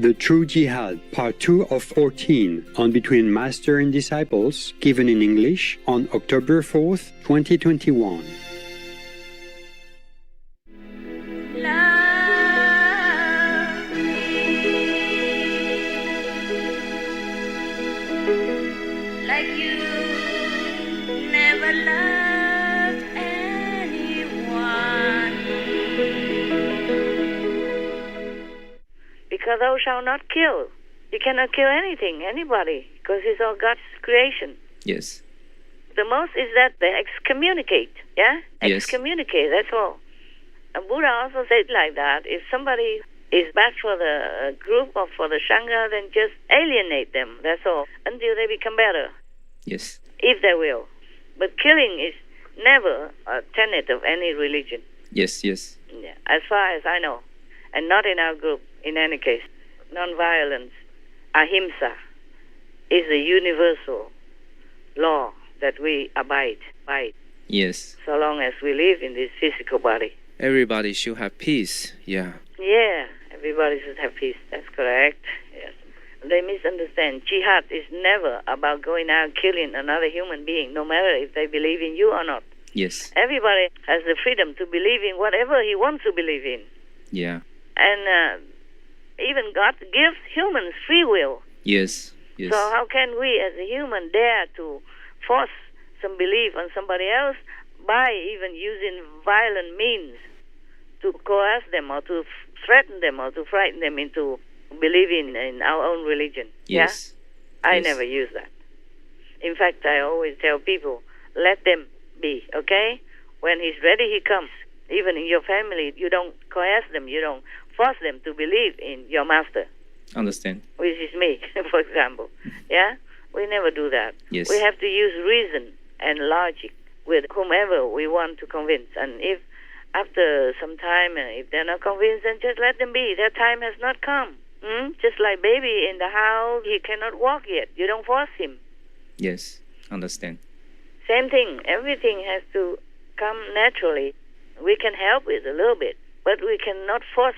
The True Jihad, Part 2 of 14, on Between Master and Disciples, given in English on October 4th, 2021. Like you never loved anyone. Because thou shalt not kill. You cannot kill anything, anybody, because it's all God's creation. Yes. The most is that they excommunicate, yeah? Yes. Excommunicate, that's all. And Buddha also said like that. If somebody is bad for the group or for the Sangha, then just alienate them, that's all, until they become better. Yes. If they will. But killing is never a tenet of any religion. Yes, yes. Yeah, as far as I know. And not in our group, in any case. Non-violence, ahimsa, is a universal law that we abide by. Yes. So long as we live in this physical body. Everybody should have peace. Yeah. Yeah, everybody should have peace. That's correct. Yes. They misunderstand. Jihad is never about going out killing another human being, no matter if they believe in you or not. Yes. Everybody has the freedom to believe in whatever he wants to believe in. Yeah. And even God gives humans free will. Yes. Yes. So how can we as a human dare to force some belief on somebody else by even using violent means to coerce them or to threaten them or to frighten them into believing in our own religion? Yes. Yeah? I Yes. never use that. In fact, I always tell people, let them be, okay? When he's ready, he comes. Even in your family, you don't coerce them, you don't force them to believe in your master. Understand. Which is me, for example. Yeah? We never do that. Yes. We have to use reason and logic with whomever we want to convince. And if after some time, if they're not convinced, then just let them be. Their time has not come. Just like baby in the house, he cannot walk yet. You don't force him. Yes. Understand. Same thing. Everything has to come naturally. We can help it a little bit, but we cannot force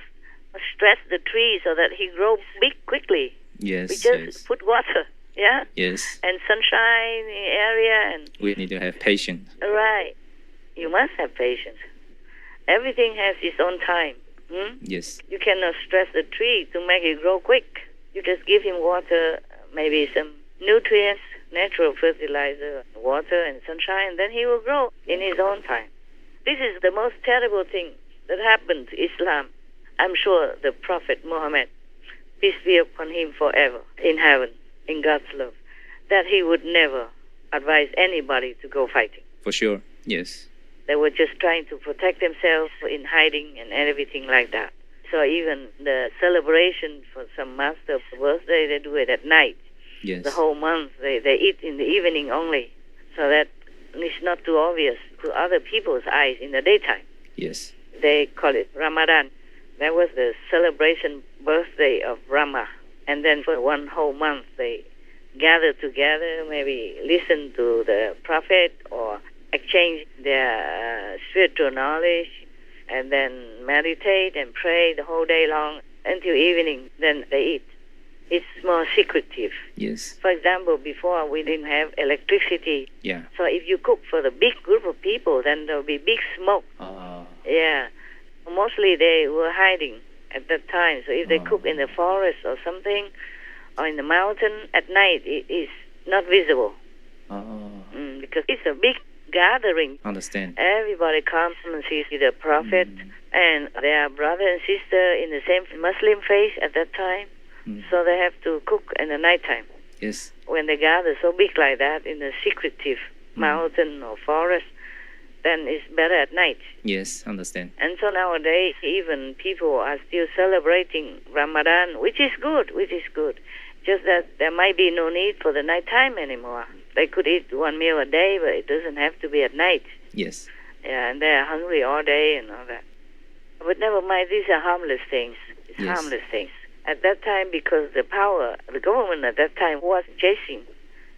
stress the tree so that he grows big quickly. Yes. We just Yes. put water, yeah? Yes. And sunshine in the area. And We need to have patience. right. You must have patience. Everything has its own time. Yes. You cannot stress the tree to make it grow quick. You just give him water, maybe some nutrients, natural fertilizer, water and sunshine, and then he will grow in his own time. This is the most terrible thing that happened to Islam. I'm sure the Prophet Muhammad, peace be upon him forever, in heaven, in God's love, that he would never advise anybody to go fighting. For sure. Yes. They were just trying to protect themselves in hiding and everything like that. So even the celebration for some master's birthday, they do it at night. Yes. The whole month, they eat in the evening only, so that it's not too obvious to other people's eyes in the daytime. Yes. They call it Ramadan. That was the celebration birthday of Rama. And then for one whole month, they gather together, maybe listen to the prophet or exchange their spiritual knowledge, and then meditate and pray the whole day long until evening. Then they eat. It's more secretive. Yes. For example, before we didn't have electricity. Yeah. So if you cook for the big group of people, then there will be big smoke. Yeah. Mostly they were hiding at that time. So if they cook in the forest or something, or in the mountain, at night it is not visible. Because it's a big gathering. Understand. Everybody comes and sees the prophet, and they are brother and sister in the same Muslim faith at that time. So they have to cook in the nighttime. Yes. When they gather so big like that in a secretive mountain or forest, then it's better at night. Yes, understand. And so nowadays, even people are still celebrating Ramadan, which is good, Just that there might be no need for the nighttime anymore. They could eat one meal a day, but it doesn't have to be at night. Yes. Yeah, and they're hungry all day and all that. But never mind, these are harmless things. It's Yes. harmless things. At that time, because the government at that time was chasing,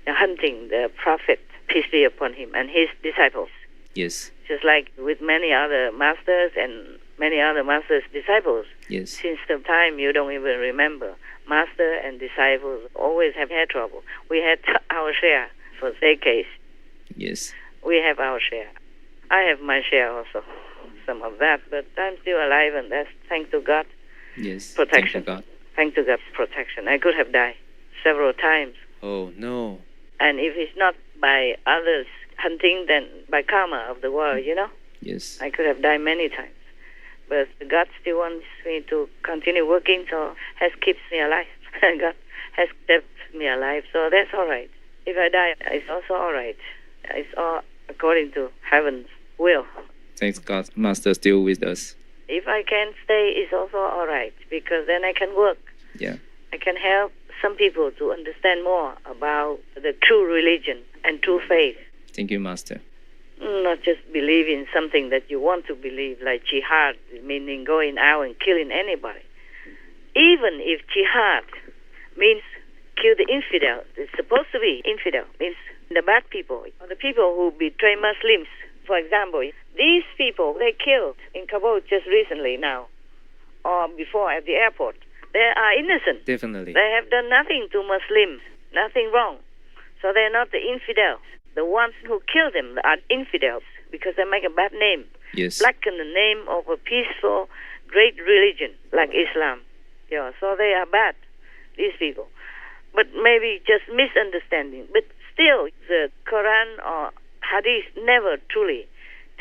hunting the prophet, peace be upon him, and his disciples. Yes. Just like with many other masters and many other Master's disciples. Yes. Since the time you don't even remember, Master and disciples always have had trouble. We had our share for decades. Yes. We have our share. I have my share also, some of that, but I'm still alive, and that's thanks to God. Yes. Protection. Thank you, God. Thanks to God's protection. I could have died several times. Oh, no. And if it's not by others hunting, then by karma of the world, Yes. I could have died many times. But God still wants me to continue working, so has keeps me alive. God has kept me alive, so that's all right. If I die, it's also all right. It's all according to heaven's will. Thanks God, Master still with us. If I can stay, it's also all right, because then I can work. Yeah. I can help some people to understand more about the true religion and true faith. Thank you, Master. Not just believe in something that you want to believe, like jihad, meaning going out and killing anybody. Even if jihad means kill the infidel, it's supposed to be infidel, means the bad people, or the people who betray Muslims. For example, these people they killed in Kabul just recently now, or before at the airport, they are innocent. Definitely. They have done nothing to Muslims, nothing wrong. So they're not the infidels. The ones who kill them are infidels because they make a bad name. Yes. Blacken the name of a peaceful, great religion like Islam. Yeah, so they are bad, these people. But maybe just misunderstanding. But still, the Quran or Hadith never truly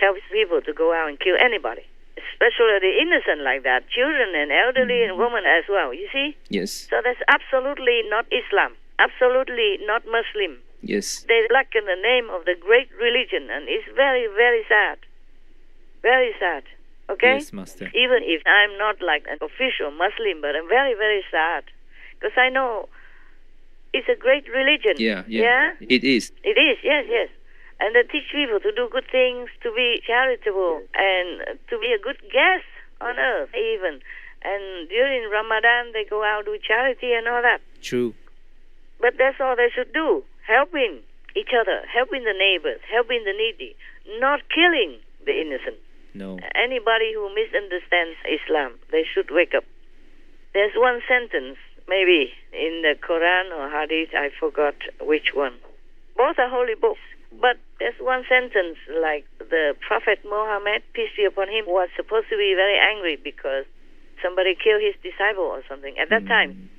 tells people to go out and kill anybody, especially the innocent like that, children and elderly and women as well, you see? Yes. So that's absolutely not Islam, absolutely not Muslim. Yes. They blacken the name of the great religion, and it's very, very sad. Very sad. Okay? Yes, Master. Even if I'm not like an official Muslim, but I'm very, very sad. Because I know it's a great religion. Yeah. It is. It is, yes. And they teach people to do good things, to be charitable, and to be a good guest on earth, even. And during Ramadan, they go out do charity and all that. True. But that's all they should do. Helping each other, helping the neighbors, helping the needy, not killing the innocent. No. Anybody who misunderstands Islam, they should wake up. There's one sentence, maybe, in the Quran or Hadith, I forgot which one. Both are holy books. But there's one sentence, like the Prophet Muhammad, peace be upon him, was supposed to be very angry because somebody killed his disciple or something. At that time,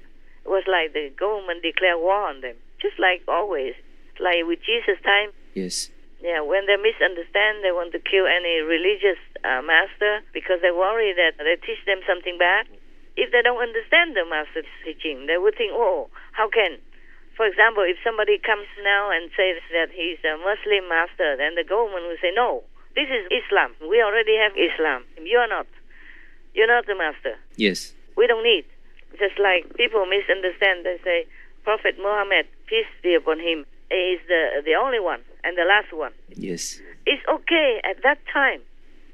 it was like the government declared war on them. Just like always, like with Jesus' time. Yes. Yeah, when they misunderstand, they want to kill any religious master because they worry that they teach them something bad. If they don't understand the master's teaching, they would think, oh, how can? For example, if somebody comes now and says that he's a Muslim master, then the government will say, no, this is Islam. We already have Islam. You're not. You're not the master. Yes. We don't need. Just like people misunderstand, they say, Prophet Muhammad, peace be upon him, is the only one and the last one. Yes. It's okay at that time.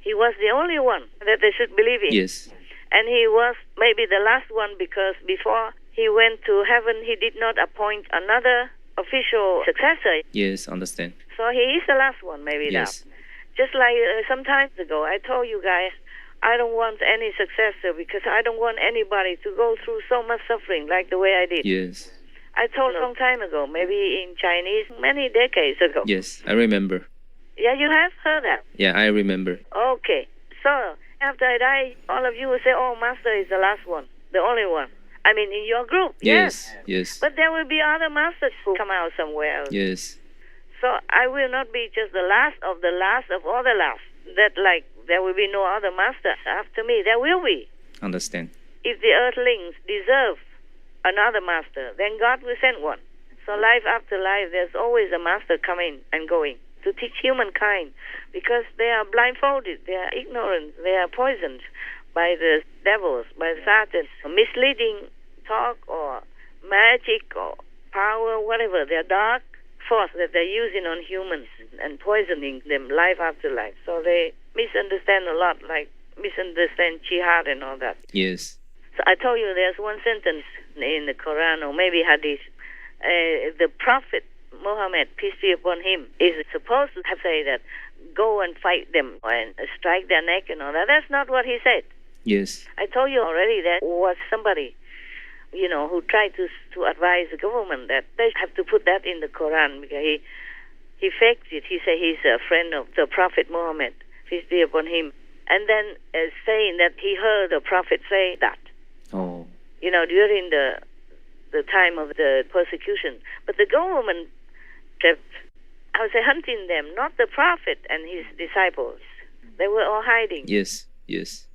He was the only one that they should believe in. Yes. And he was maybe the last one because before he went to heaven, he did not appoint another official successor. Yes, understand. So he is the last one maybe Yes. now. Just like some time ago, I told you guys, I don't want any successor because I don't want anybody to go through so much suffering like the way I did. Yes. I told a long time ago, maybe in Chinese, many decades ago. Yes, I remember. Yeah, you have heard that? Yeah, I remember. Okay. So, after I die, all of you will say, oh, Master is the last one, the only one. I mean, in your group. Yes. Yes. But there will be other masters who come out somewhere else. Yes. So, I will not be just the last of all the last. That, like, there will be no other master after me. There will be. Understand. If the earthlings deserve another master, then God will send one. So life after life, there's always a master coming and going to teach humankind because they are blindfolded, they are ignorant, they are poisoned by the devils, by Satan, misleading talk or magic or power, whatever, their dark force that they're using on humans and poisoning them life after life. So they misunderstand a lot, like misunderstand jihad and all that. Yes. So I told you there's one sentence in the Quran or maybe Hadith. The Prophet Muhammad, peace be upon him, is supposed to have said that go and fight them and strike their neck and all that. That's not what he said. Yes. I told you already that was somebody, who tried to advise the government that they have to put that in the Quran, because he faked it. He said he's a friend of the Prophet Muhammad, peace be upon him, and then saying that he heard the Prophet say that. Oh. During the time of the persecution. But the government kept, hunting them, not the Prophet and his disciples. They were all hiding. Yes. Yes.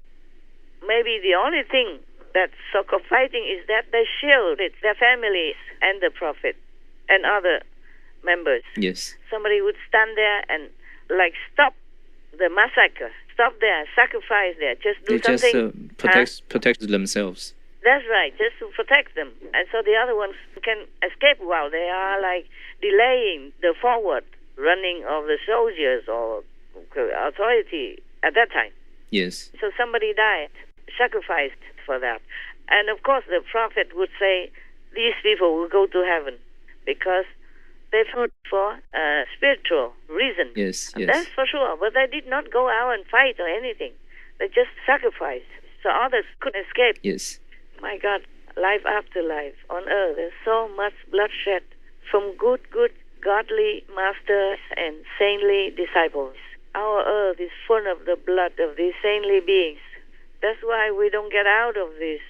Maybe the only thing that's so-called fighting is that they shielded their families and the Prophet and other members. Yes. Somebody would stand there and stop the massacre, stop there, sacrifice there, just do They something. just protect themselves. That's right, just to protect them. And so the other ones can escape while they are delaying the forward running of the soldiers or authority at that time. Yes. So somebody died, sacrificed for that. And of course the Prophet would say, these people will go to heaven because they fought for a spiritual reason. Yes, yes. That's for sure. But they did not go out and fight or anything. They just sacrificed so others could escape. Yes. My God, life after life on earth, there's so much bloodshed from good, godly masters and saintly disciples. Our earth is full of the blood of these saintly beings. That's why we don't get out of this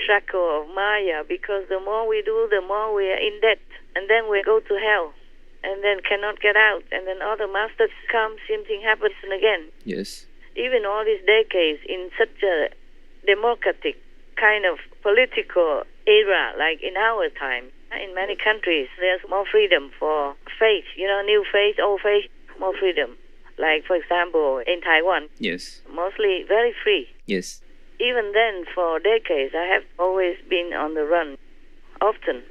shackle of Maya, because the more we do, the more we are in debt. And then we go to hell, and then cannot get out. And then other masters come, same thing happens again. Yes. Even all these decades in such a democratic kind of political era, like in our time, in many countries, there's more freedom for faith, new faith, old faith, more freedom. Like, for example, in Taiwan, Yes. mostly very free. Yes. Even then, for decades, I have always been on the run, often.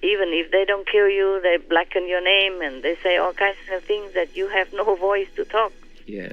Even if they don't kill you, they blacken your name and they say all kinds of things that you have no voice to talk. Yeah.